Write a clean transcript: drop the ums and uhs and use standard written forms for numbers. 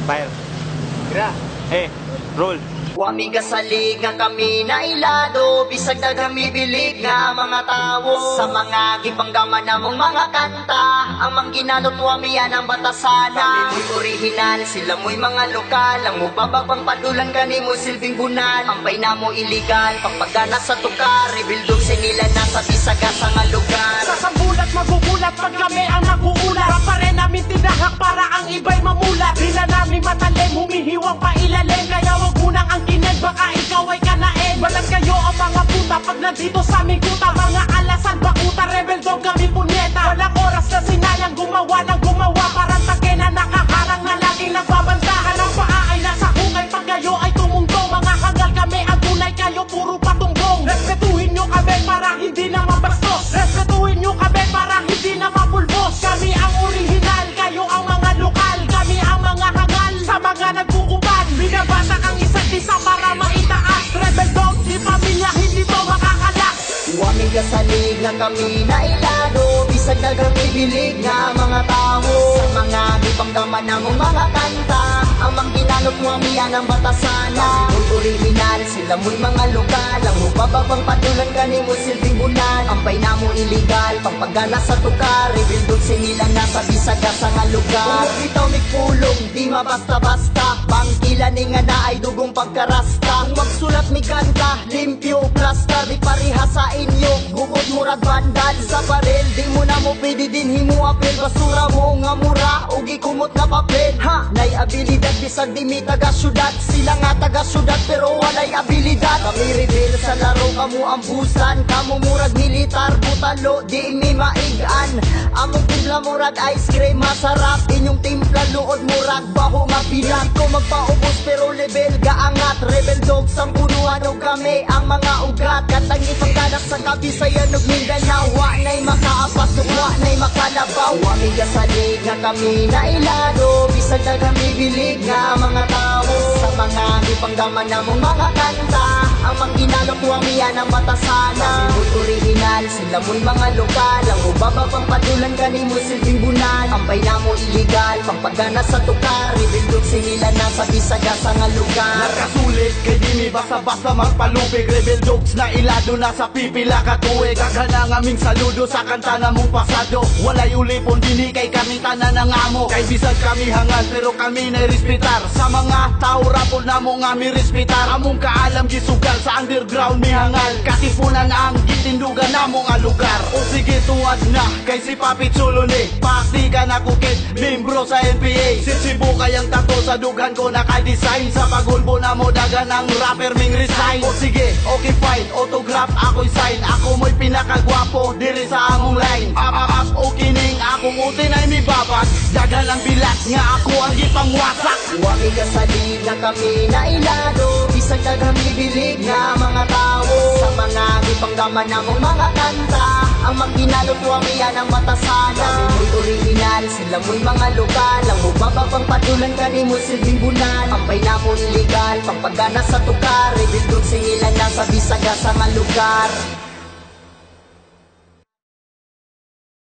Fire. Gra. Hey, roll. Wami kasalig nga kami na ilado, bisag na kami bilig nga mga tao. Sa mga gipanggaman na mong mga kanta, ang mangginalot wami yan ang batasana. Mo'y original, sila mo'y mga lokal, ang mubababang padulan gani mo silbing bunal. Ang paina mo iligal, pagpagana sa tukar, rebildog sinila na sa bisagasa nga lugar. Sa sambulat magugulat pag kami ang naguulat, pa rin namin tinahak para ang iba'y mamulat. Di na namin matalim, humihiwang pa ilalim, kaya wag munang ang kineg, baka ikaw ay kanain. Balat kayo ang mga puta pag nandito sa aming kuta, mga alasan bakuta, rebel dog kami punyeta. Walang oras na sinayang gumawa ng gumawa, parang take na nakaharang na laging nagbabantahan. Ang paa ay nasa hukay pag kayo ay tumungtong, mga hangal kami ang tunay, kayo puro patumbong. Respetuhin nyo kami para hindi na mabastos, respetuhin nyo kami para hindi na mapulbos. Kami ang original, kayo ang mga lokal, kami ang mga hangal sa mga nagkukuban. Binabasa ang isa't isa para maitaas, rebel dog, di pamilya, hindi to makakalas. Wami kasalig na kami na ilado, bisag na kami bilig nga mga tao. Sa mga gipanggaman na mong mga kanta, ang mangginalot wami yan ang batasana. Mo'y original, sila mo'y mga lokal, ang mubababang padulan gani mo silbing bulan. Ang paina mo iligal, pagpagana sa tukar, rebildog sinila na sa bisagasa nga lugar. Kung bitaw may pulong, di mabasta-basta, bangkila ni nga na ay dugong pagkarasta. Kung magsulat mi kanta, limpyo, plasta, di pariha sa inyo, bukod murag bandal sa baril. Di mo na mo pwede din himuapil, basura mo nga mura, ugi kumot na papel. Ha, nay abilidad, bisag di mi taga syudad, sila nga taga syudad pero walay abilidad. Kami rebel sa laro, kamu ambusan, kamu murag militar, butalo, di mi maigan. Among timpla murag ice cream, masarap, inyong timpla luod murag baho nga pilat. Ko magpaubos pero level gaangat, rebel dog sang punuan o kami ang mga ugat. Katangi pagkanak sa Kabisayan ug Mindanao, wa na'y makaapas ug wa na'y makalabaw. Wami kasalig nga kami na ilado, bisag na kami bilig nga mga tao. Sa mga gipanggaman na mong mga kanta, ang mangginalok wami yan ang batasana. Kami mo'y original, sila mo'y mga lokal, ang ubababang padulan gani mo silbing bunan. Ang paina mo iligal, pagpagana sa tukar, rebildog sinila na sa bisagasa nga lugar. Nakasulit kay di mi basta-basta magpalupig, rebel dogs na ilado na sa pipila katuig. Agha na aming saludo sa kanta na mong pasado, walay ulipon dini kay kami tanan ng amo. Kay bisag kami hangal pero kami na respetar, sa mga tao rapol na mo nga mi respetar. Among kaalam gisugal sa underground mi hangal, katipunan ang gitindugan na mo nga lugar. O sige tuwad na kay si Papi Chulo ni pati ka na kukit, membro sa NPA. Si Cebu kayang tato sa dughan ko naka-design, sa pagulbo na mo dagan ang rapper ming resign. O sige, okay fine, autograph ako'y sign, ako mo'y pinakagwapo diri sa among line. Up, okay ning akong utin ay mi babag, dagan ang bilat nga ako ang gipangwasak. Wami kasalig na kami na ilado, bisag na kami bilig nga mga tao. Sa mga gipanggaman na mong mga kanta, ang mangginalot wami yan ang batasana. Kami mo'y original, sila mo'y mga lokal, ang mubababang padulan gani mo silbing bunan. Ang paina mo iligal, pagpagana sa tukar, rebildog sinila na sa bisagasa nga lugar.